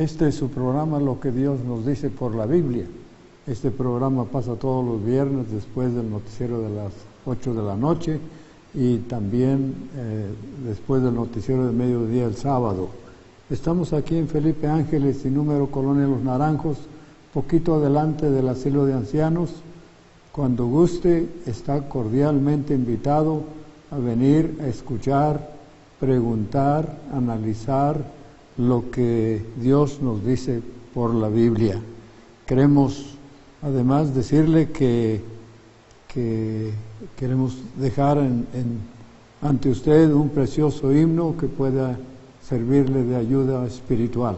Este es su programa, Lo que Dios nos dice por la Biblia. Este programa pasa todos los viernes después del noticiero de las 8 de la noche y también después del noticiero de mediodía el sábado. Estamos aquí en Felipe Ángeles y número Colonia Los Naranjos, poquito adelante del asilo de ancianos. Cuando guste, está cordialmente invitado a venir a escuchar, preguntar, analizar lo que Dios nos dice por la Biblia. Queremos además decirle que queremos dejar ante usted un precioso himno que pueda servirle de ayuda espiritual.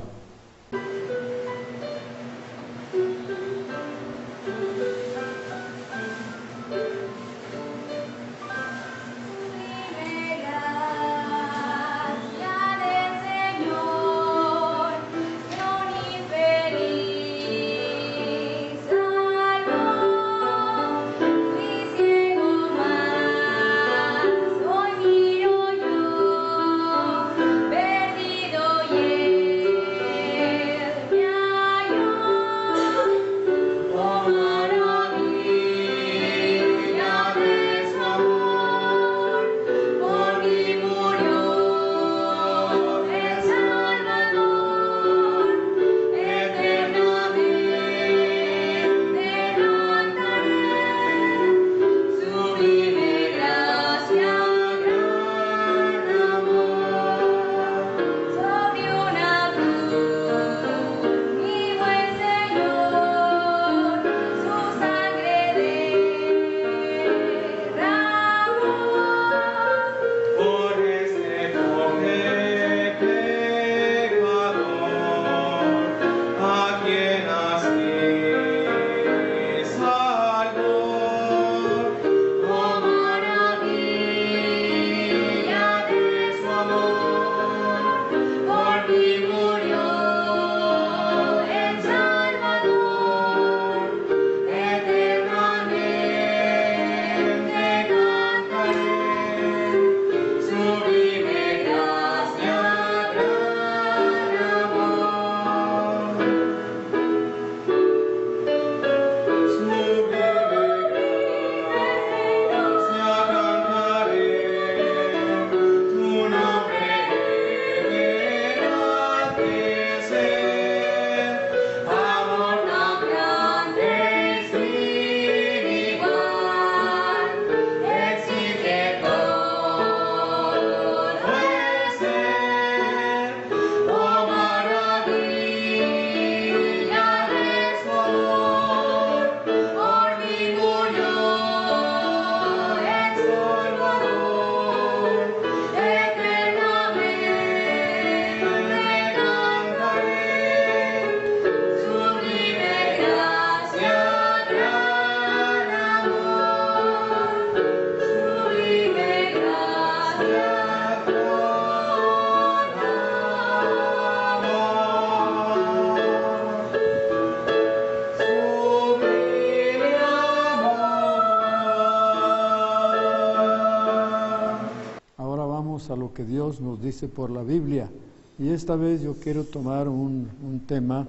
A lo que Dios nos dice por la Biblia, y esta vez yo quiero tomar un tema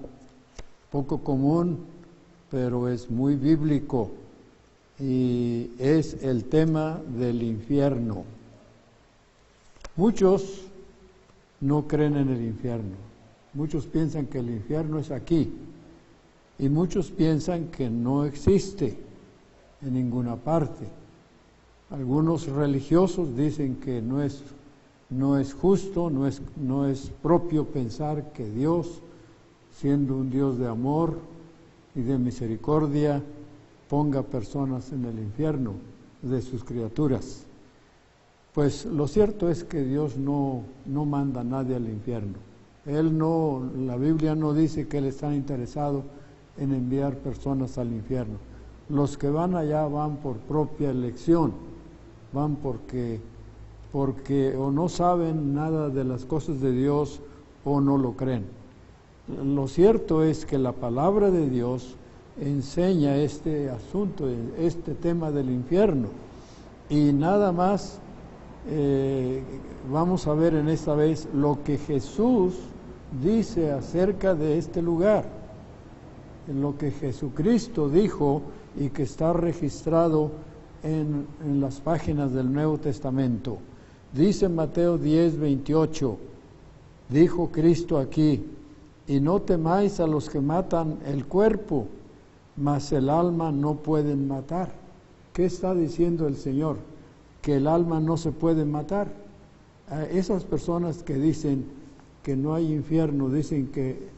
poco común, pero es muy bíblico, y es el tema del infierno. Muchos no creen en el infierno, muchos piensan que el infierno es aquí, y muchos piensan que no existe en ninguna parte. Algunos religiosos dicen que no es justo, no es propio pensar que Dios, siendo un Dios de amor y de misericordia, ponga personas en el infierno de sus criaturas. Pues lo cierto es que Dios no manda a nadie al infierno. La Biblia no dice que Él está interesado en enviar personas al infierno. Los que van allá van por propia elección, van porque o no saben nada de las cosas de Dios o no lo creen. Lo cierto es que la palabra de Dios enseña este asunto, este tema del infierno, y nada más vamos a ver en esta vez lo que Jesús dice acerca de este lugar, en lo que Jesucristo dijo y que está registrado en las páginas del Nuevo Testamento. Dice Mateo 10:28, dijo Cristo aquí: y no temáis a los que matan el cuerpo, mas el alma no pueden matar. ¿Qué está diciendo el Señor? Que el alma no se puede matar. A esas personas que dicen que no hay infierno, dicen que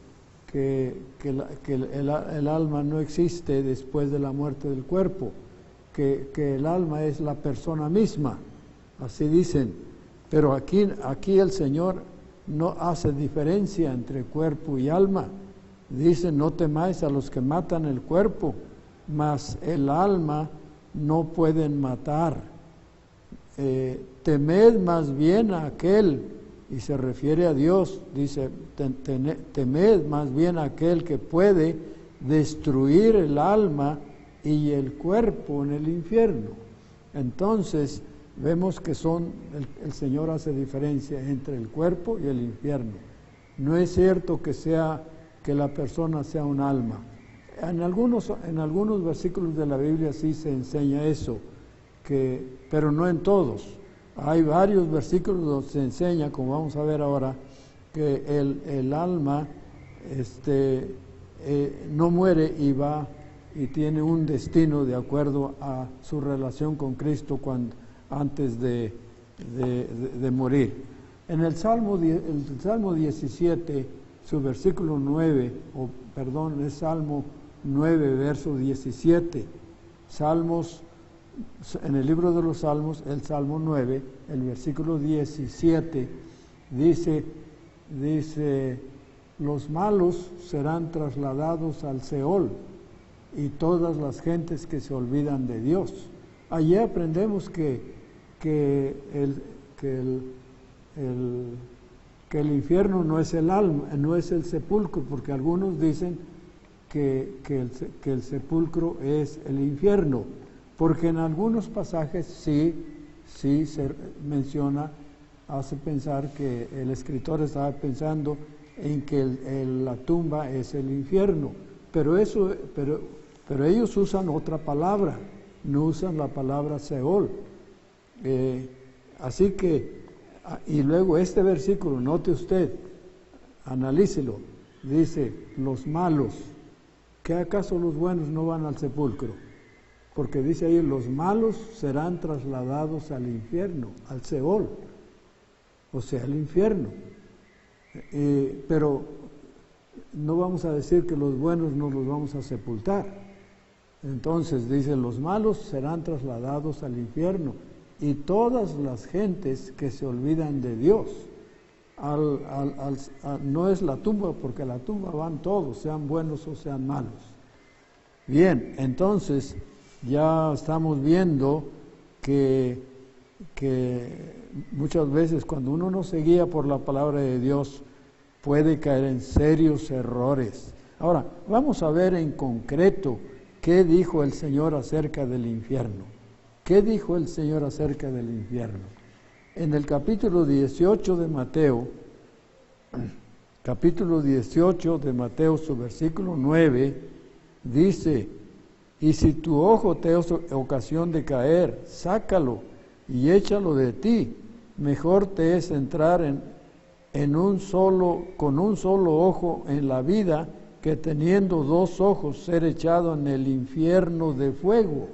el alma no existe después de la muerte del cuerpo, que el alma es la persona misma, así dicen. Pero aquí el Señor no hace diferencia entre cuerpo y alma. Dice: no temáis a los que matan el cuerpo, mas el alma no pueden matar. Temed más bien a aquel, y se refiere a Dios, dice: temed más bien a aquel que puede destruir el alma y el cuerpo en el infierno. Entonces vemos que el Señor hace diferencia entre el cuerpo y el infierno. No es cierto que la persona sea un alma. En algunos versículos de la Biblia sí se enseña eso, pero no en todos. Hay varios versículos donde se enseña, como vamos a ver ahora, que el alma no muere y tiene un destino de acuerdo a su relación con Cristo antes de morir. En el Salmo 17, su versículo 9, es Salmo 9, verso 17. En el libro de los Salmos, el Salmo 9, el versículo 17, dice: los malos serán trasladados al Seol, y todas las gentes que se olvidan de Dios. Allí aprendemos que el infierno no es el alma, no es el sepulcro, porque algunos dicen que el sepulcro es el infierno, porque en algunos pasajes sí se menciona, hace pensar que el escritor estaba pensando en que la tumba es el infierno, pero ellos usan otra palabra, no usan la palabra Seol. Así que, y luego este versículo, note usted, analícelo, dice: los malos. ¿Qué acaso los buenos no van al sepulcro? Porque dice ahí: los malos serán trasladados al infierno, al Seol, o sea, al infierno. Pero no vamos a decir que los buenos no los vamos a sepultar. Entonces dice: los malos serán trasladados al infierno, y todas las gentes que se olvidan de Dios. No es la tumba, porque a la tumba van todos, sean buenos o sean malos. Bien, entonces ya estamos viendo que muchas veces cuando uno no se guía por la palabra de Dios puede caer en serios errores. Ahora, vamos a ver en concreto qué dijo el Señor acerca del infierno. ¿Qué dijo el Señor acerca del infierno? En el capítulo 18 de Mateo, su versículo 9, dice: y si tu ojo te es ocasión de caer, sácalo y échalo de ti. Mejor te es entrar con un solo ojo en la vida, que teniendo dos ojos ser echado en el infierno de fuego.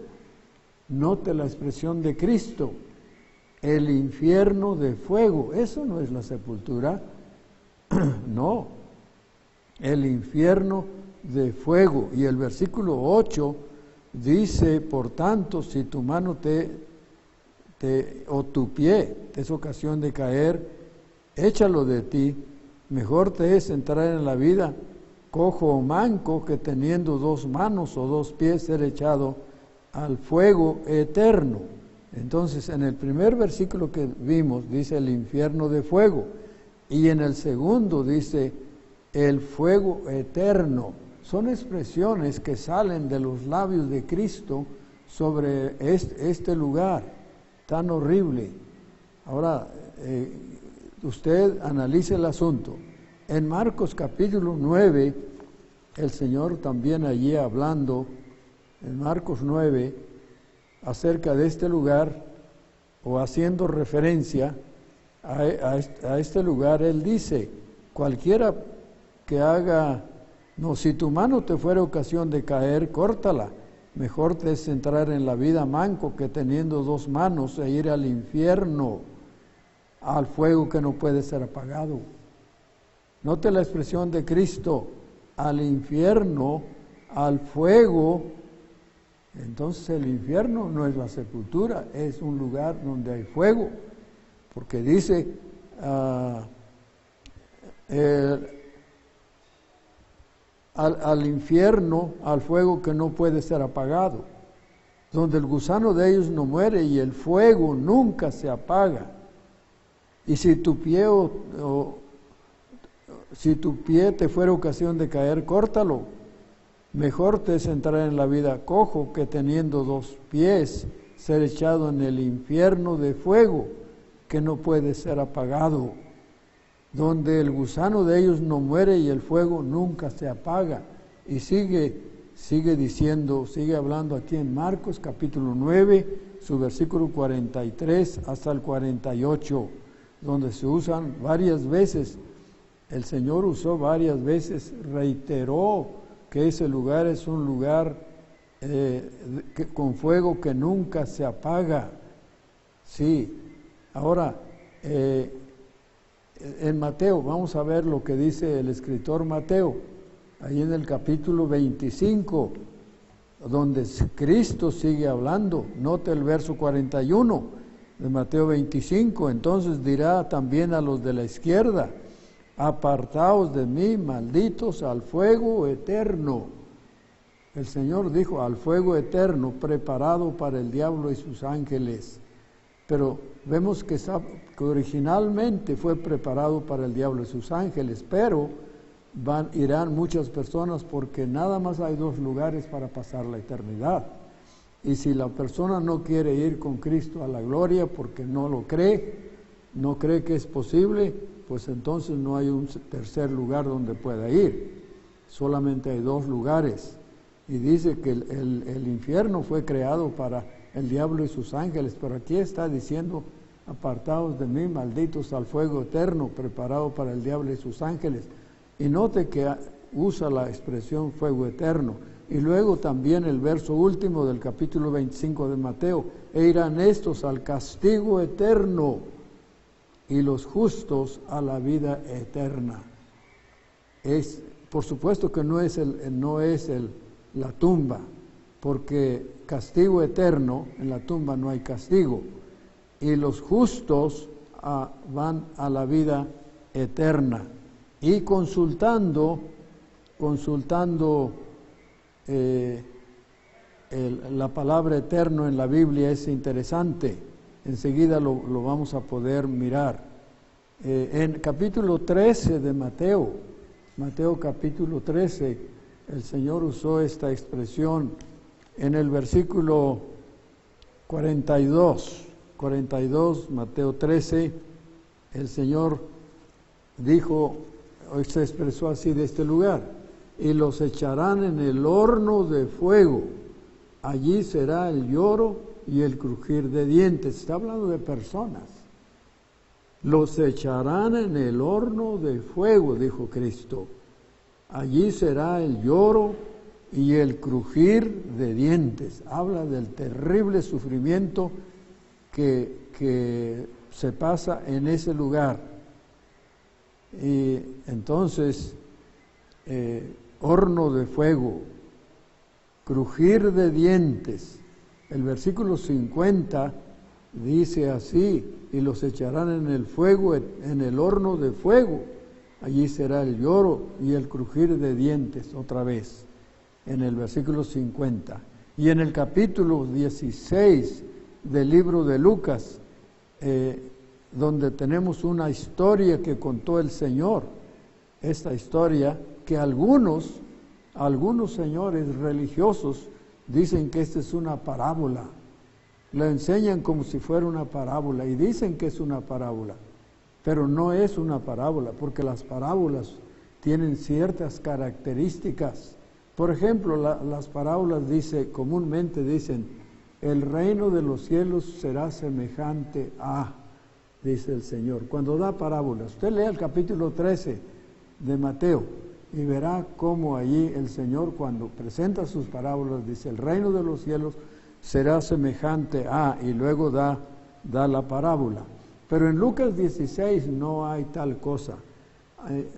Note la expresión de Cristo: el infierno de fuego. Eso no es la sepultura, no, el infierno de fuego. Y el versículo 8 dice: por tanto, si tu mano o tu pie te es ocasión de caer, échalo de ti. Mejor te es entrar en la vida cojo o manco, que teniendo dos manos o dos pies ser echado al fuego eterno. Entonces, en el primer versículo que vimos dice el infierno de fuego, y en el segundo dice el fuego eterno. Son expresiones que salen de los labios de Cristo sobre este lugar tan horrible. Ahora, usted analice el asunto. en Marcos capítulo 9, el Señor también allí hablando, en Marcos 9, acerca de este lugar, o haciendo referencia a este lugar, Él dice, cualquiera que haga, no, si tu mano te fuera ocasión de caer, córtala. Mejor te es entrar en la vida manco que teniendo dos manos e ir al infierno, al fuego que no puede ser apagado. Note la expresión de Cristo, al infierno, al fuego. Entonces el infierno no es la sepultura, es un lugar donde hay fuego, porque dice al infierno, al fuego que no puede ser apagado, donde el gusano de ellos no muere y el fuego nunca se apaga. Y si tu pie si tu pie te fuera ocasión de caer, córtalo. Mejor te es entrar en la vida cojo que teniendo dos pies ser echado en el infierno de fuego que no puede ser apagado, donde el gusano de ellos no muere y el fuego nunca se apaga. Y sigue diciendo, sigue hablando aquí en Marcos capítulo 9, su versículo 43 hasta el 48, donde se usan varias veces, el Señor usó varias veces, reiteró que ese lugar es un lugar con fuego que nunca se apaga. Sí, ahora, en Mateo, vamos a ver lo que dice el escritor Mateo, ahí en el capítulo 25, donde Cristo sigue hablando. Note el verso 41 de Mateo 25, entonces dirá también a los de la izquierda, apartaos de mí, malditos, al fuego eterno. El Señor dijo, al fuego eterno, preparado para el diablo y sus ángeles. Pero vemos que originalmente fue preparado para el diablo y sus ángeles, pero irán muchas personas porque nada más hay dos lugares para pasar la eternidad. Y si la persona no quiere ir con Cristo a la gloria porque no lo cree, no cree que es posible, pues entonces no hay un tercer lugar donde pueda ir. Solamente hay dos lugares. Y dice que el infierno fue creado para el diablo y sus ángeles, pero aquí está diciendo, apartados de mí, malditos, al fuego eterno, preparado para el diablo y sus ángeles. Y note que usa la expresión fuego eterno. Y luego también el verso último del capítulo 25 de Mateo, e irán estos al castigo eterno y los justos a la vida eterna. Por supuesto que no es la tumba, porque castigo eterno, en la tumba no hay castigo, y los justos van a la vida eterna. Y consultando la palabra eterno en la Biblia es interesante, enseguida lo vamos a poder mirar. En capítulo 13 de Mateo capítulo 13, el Señor usó esta expresión en el versículo 42, Mateo 13, el Señor dijo, hoy se expresó así de este lugar, y los echarán en el horno de fuego, allí será el lloro y el crujir de dientes. Está hablando de personas. Los echarán en el horno de fuego, dijo Cristo. Allí será el lloro y el crujir de dientes. Habla del terrible sufrimiento que se pasa en ese lugar. Y entonces, horno de fuego, crujir de dientes. El versículo 50 dice así, y los echarán en el fuego, en el horno de fuego. Allí será el lloro y el crujir de dientes, otra vez, en el versículo 50. Y en el capítulo 16 del libro de Lucas, donde tenemos una historia que contó el Señor, esta historia que algunos señores religiosos dicen que esta es una parábola, la enseñan como si fuera una parábola y dicen que es una parábola, pero no es una parábola, porque las parábolas tienen ciertas características. Por ejemplo, las parábolas comúnmente dicen, el reino de los cielos será semejante a, dice el Señor. Cuando da parábolas, usted lea el capítulo 13 de Mateo y verá cómo allí el Señor, cuando presenta sus parábolas, dice, el reino de los cielos será semejante a, y luego da la parábola. Pero en Lucas 16 no hay tal cosa.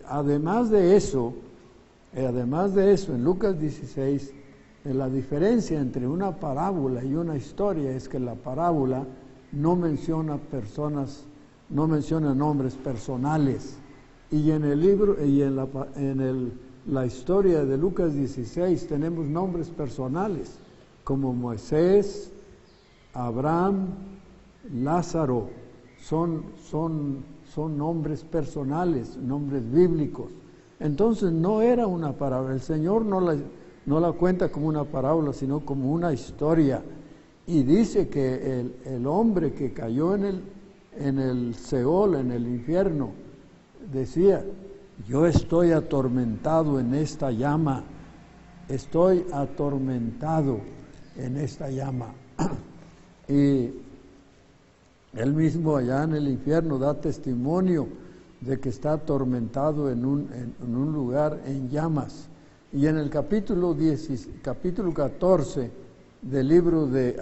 Además de eso, en Lucas 16, la diferencia entre una parábola y una historia es que la parábola no menciona personas, no menciona nombres personales. Y en el libro, y en la historia de Lucas 16 tenemos nombres personales, como Moisés, Abraham, Lázaro, son nombres personales, nombres bíblicos. Entonces no era una parábola, el Señor no la cuenta como una parábola, sino como una historia. Y dice que el hombre que cayó en el Seol, en el infierno, decía, yo estoy atormentado en esta llama, estoy atormentado en esta llama. Y él mismo allá en el infierno da testimonio de que está atormentado en un lugar en llamas. Y en el capítulo 14 del libro de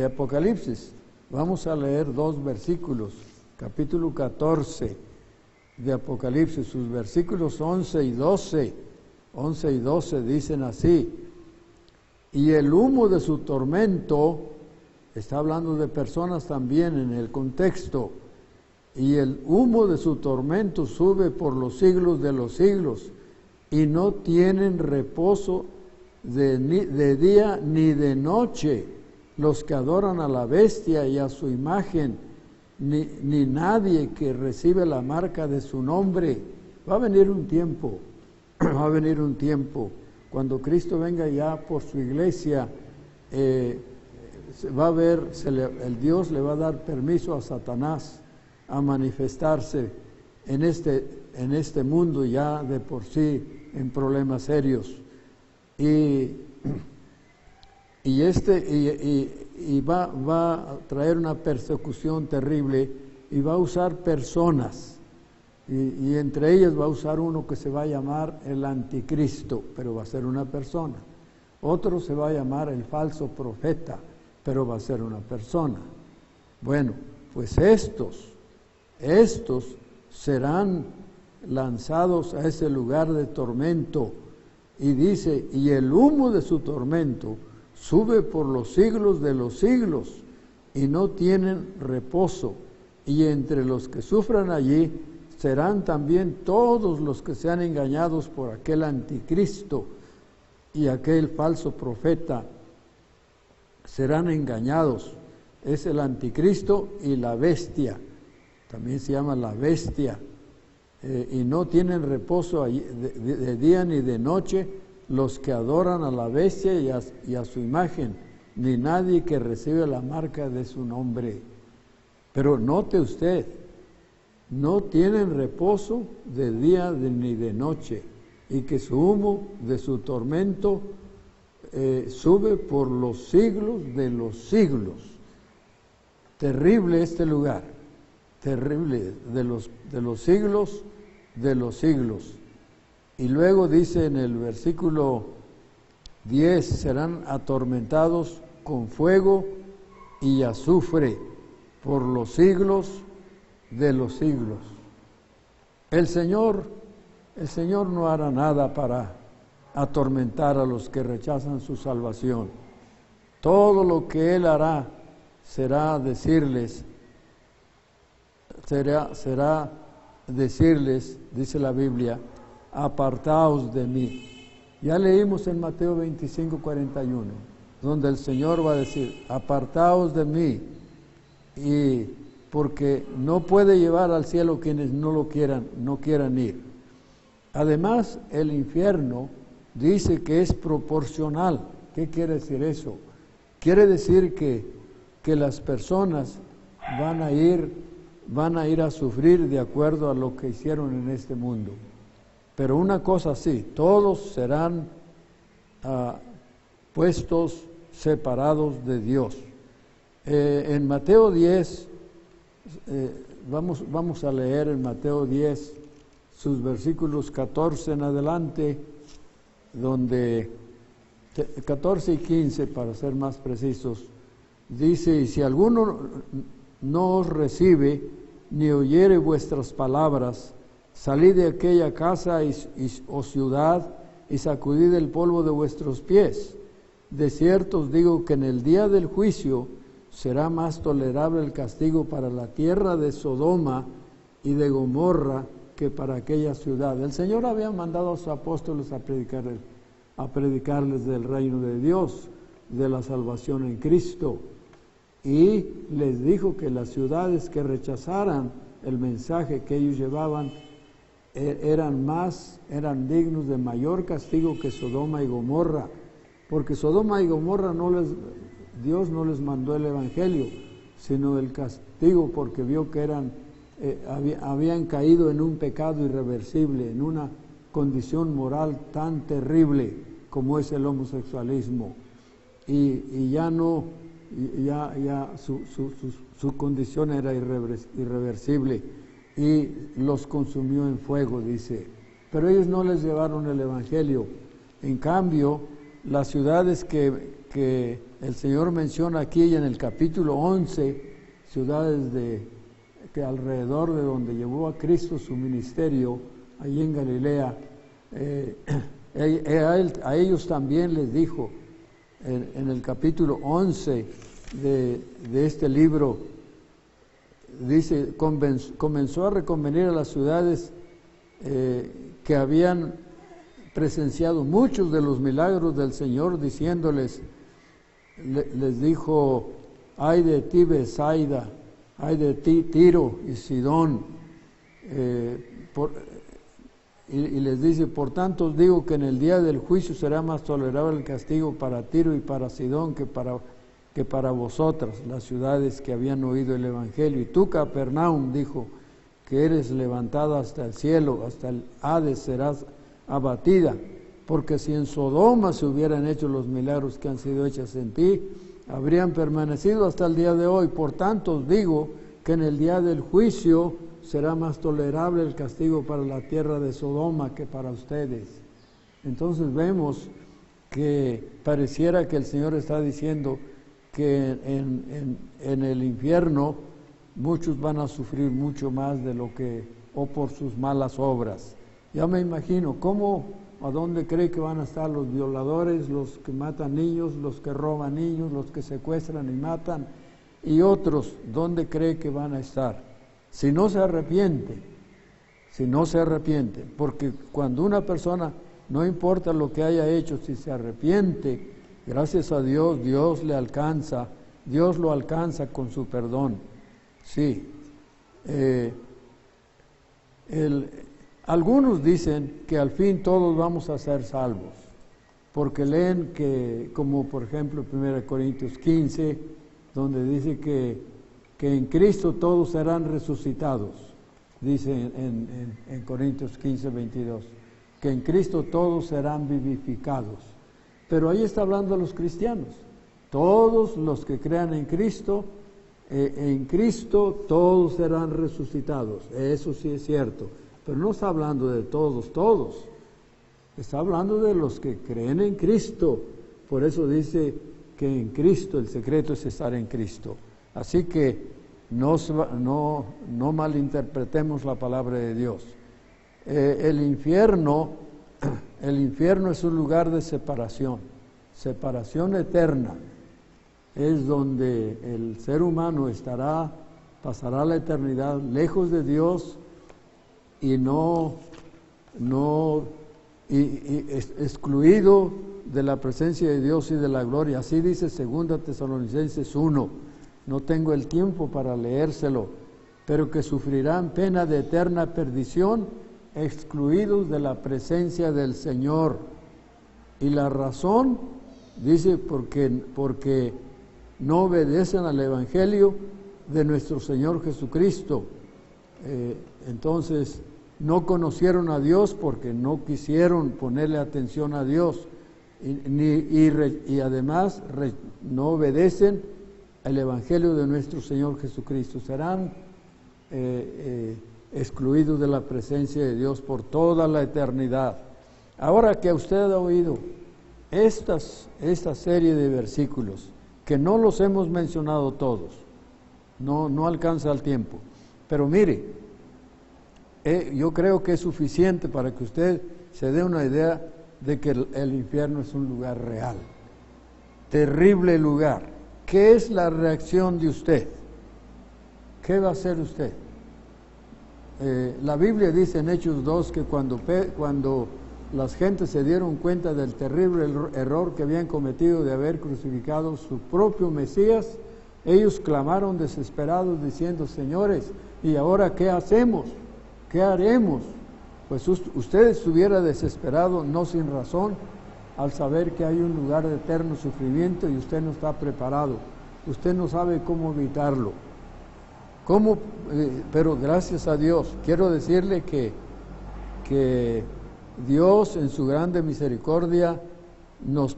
Apocalipsis, vamos a leer 2 versículos, capítulo 14 de Apocalipsis, sus versículos 11 y 12 dicen así, y el humo de su tormento, está hablando de personas también en el contexto, y el humo de su tormento sube por los siglos de los siglos, y no tienen reposo de día ni de noche los que adoran a la bestia y a su imagen, ni nadie que recibe la marca de su nombre. Va a venir un tiempo cuando Cristo venga ya por su iglesia, va a ver, el Dios le va a dar permiso a Satanás a manifestarse en este mundo ya de por sí en problemas serios, y va a traer una persecución terrible, y va a usar personas, y entre ellas va a usar uno que se va a llamar el anticristo, pero va a ser una persona. Otro se va a llamar el falso profeta, pero va a ser una persona. Bueno, pues estos serán lanzados a ese lugar de tormento, y dice, y el humo de su tormento sube por los siglos de los siglos, y no tienen reposo, y entre los que sufran allí serán también todos los que sean engañados por aquel anticristo y aquel falso profeta. Serán engañados, es el anticristo y la bestia, también se llama la bestia, y no tienen reposo de día ni de noche los que adoran a la bestia y a su imagen, ni nadie que recibe la marca de su nombre. Pero note usted, no tienen reposo de día ni de noche, y que su humo de su tormento sube por los siglos de los siglos. Terrible este lugar, terrible, de los siglos de los siglos. Y luego dice en el versículo 10, serán atormentados con fuego y azufre por los siglos de los siglos. El Señor no hará nada para atormentar a los que rechazan su salvación. Todo lo que Él hará será decirles, dice la Biblia, apartaos de mí. Ya leímos en Mateo 25:41, donde el Señor va a decir, apartaos de mí, y porque no puede llevar al cielo quienes no quieran ir. Además, el infierno dice que es proporcional. ¿Qué quiere decir eso? Quiere decir que las personas van a ir van a ir a sufrir de acuerdo a lo que hicieron en este mundo. Pero una cosa sí, todos serán puestos separados de Dios. En Mateo 10, vamos a leer en Mateo 10 sus versículos 14 en adelante, donde 14 y 15 para ser más precisos, dice: y si alguno no os recibe ni oyere vuestras palabras, salid de aquella casa o ciudad y sacudid el polvo de vuestros pies. De cierto os digo que en el día del juicio será más tolerable el castigo para la tierra de Sodoma y de Gomorra que para aquella ciudad. El Señor había mandado a sus apóstoles a predicarles del reino de Dios, de la salvación en Cristo, y les dijo que las ciudades que rechazaran el mensaje que ellos llevaban eran dignos de mayor castigo que Sodoma y Gomorra, porque Sodoma y Gomorra Dios no les mandó el evangelio, sino el castigo, porque vio que habían caído en un pecado irreversible, en una condición moral tan terrible como es el homosexualismo, y ya su condición era irreversible, y los consumió en fuego, dice. Pero ellos no les llevaron el evangelio. En cambio, las ciudades que el Señor menciona aquí en el capítulo 11, ciudades que alrededor de donde llevó a Cristo su ministerio, allí en Galilea, a ellos también les dijo, en el capítulo 11 de este libro, dice: comenzó a reconvenir a las ciudades que habían presenciado muchos de los milagros del Señor, diciéndoles, les dijo: ay de ti, Betsaida, ay de ti, Tiro y Sidón, y les dice: por tanto os digo que en el día del juicio será más tolerable el castigo para Tiro y para Sidón que para vosotras, las ciudades que habían oído el evangelio. Y tú, Capernaum, dijo, que eres levantada hasta el cielo, hasta el Hades serás abatida, porque si en Sodoma se hubieran hecho los milagros que han sido hechos en ti, habrían permanecido hasta el día de hoy. Por tanto os digo que en el día del juicio será más tolerable el castigo para la tierra de Sodoma que para ustedes. Entonces vemos que pareciera que el Señor está diciendo que en el infierno muchos van a sufrir mucho más o por sus malas obras. Ya me imagino a dónde cree que van a estar los violadores, los que matan niños, los que roban niños, los que secuestran y matan, y otros, ¿dónde cree que van a estar? Si no se arrepiente, porque cuando una persona, no importa lo que haya hecho, si se arrepiente, gracias a Dios, Dios lo alcanza con su perdón. Sí. Algunos dicen que al fin todos vamos a ser salvos, porque leen que, como por ejemplo 1 Corintios 15, donde dice que en Cristo todos serán resucitados, dice en Corintios 15, 22, que en Cristo todos serán vivificados. Pero ahí está hablando de los cristianos, todos los que crean en Cristo todos serán resucitados, eso sí es cierto. Pero no está hablando de todos, está hablando de los que creen en Cristo. Por eso dice que en Cristo, el secreto es estar en Cristo. Así que no malinterpretemos la palabra de Dios. El infierno es un lugar de separación eterna. Es donde el ser humano pasará la eternidad lejos de Dios, y excluido de la presencia de Dios y de la gloria. Así dice 2 Tesalonicenses 1. No tengo el tiempo para leérselo, pero que sufrirán pena de eterna perdición, excluidos de la presencia del Señor. Y la razón, dice, porque no obedecen al Evangelio de nuestro Señor Jesucristo. Entonces, no conocieron a Dios porque no quisieron ponerle atención a Dios y además no obedecen el Evangelio de nuestro Señor Jesucristo. Serán excluidos de la presencia de Dios por toda la eternidad. Ahora que usted ha oído esta serie de versículos, que no los hemos mencionado todos, no alcanza el tiempo, pero mire, yo creo que es suficiente para que usted se dé una idea de que el infierno es un lugar real, terrible lugar. ¿Qué es la reacción de usted? ¿Qué va a hacer usted? La Biblia dice en Hechos 2 que cuando las gentes se dieron cuenta del terrible error que habían cometido de haber crucificado su propio Mesías, ellos clamaron desesperados diciendo: señores, ¿y ahora qué hacemos? ¿Qué haremos? Pues usted estuviera desesperado, no sin razón, al saber que hay un lugar de eterno sufrimiento y usted no está preparado. Usted no sabe cómo evitarlo. Pero gracias a Dios, quiero decirle que Dios en su grande misericordia nos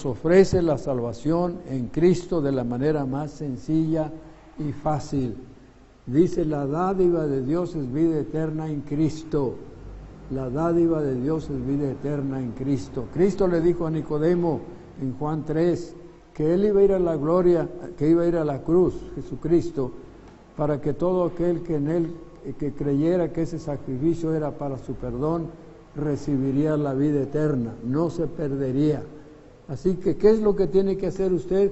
ofrece la salvación en Cristo de la manera más sencilla y fácil. Dice: la dádiva de Dios es vida eterna en Cristo. La dádiva de Dios es vida eterna en Cristo. Cristo le dijo a Nicodemo en Juan 3 que Él iba a ir a la gloria, que iba a ir a la cruz, Jesucristo, para que todo aquel que en Él que creyera que ese sacrificio era para su perdón, recibiría la vida eterna, no se perdería. Así que, ¿qué es lo que tiene que hacer usted?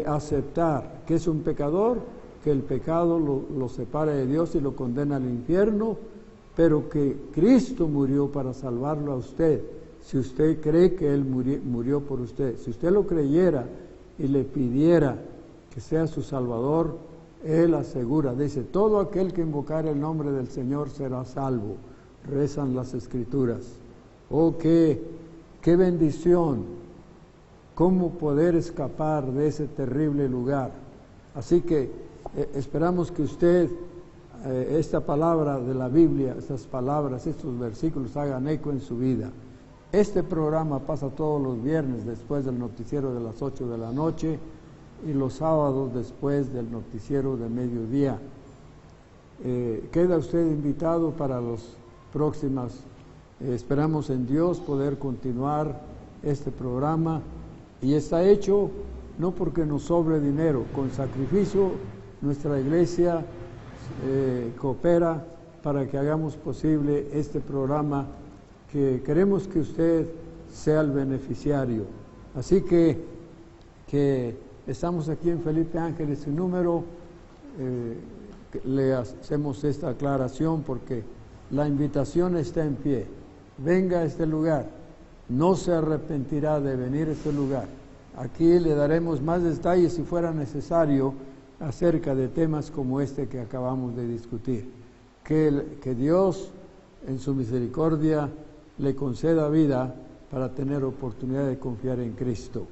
Aceptar que es un pecador, que el pecado lo separa de Dios y lo condena al infierno, pero que Cristo murió para salvarlo a usted. Si usted cree que Él murió por usted, si usted lo creyera y le pidiera que sea su Salvador, Él asegura, dice: todo aquel que invocar el nombre del Señor será salvo. Rezan las Escrituras. Oh, qué bendición, cómo poder escapar de ese terrible lugar. Así que esperamos que usted, esta palabra de la Biblia, estas palabras, estos versículos hagan eco en su vida. Este programa pasa todos los viernes después del noticiero de las 8 de la noche y los sábados después del noticiero de mediodía. Queda usted invitado para los próximas. Esperamos en Dios poder continuar este programa, y está hecho no porque nos sobre dinero. Con sacrificio nuestra iglesia coopera para que hagamos posible este programa, que queremos que usted sea el beneficiario. Así que estamos aquí en Felipe Ángeles sin número. Le hacemos esta aclaración porque la invitación está en pie. Venga a este lugar, no se arrepentirá de venir a este lugar. Aquí le daremos más detalles si fuera necesario acerca de temas como este que acabamos de discutir. Que Dios en su misericordia le conceda vida para tener oportunidad de confiar en Cristo.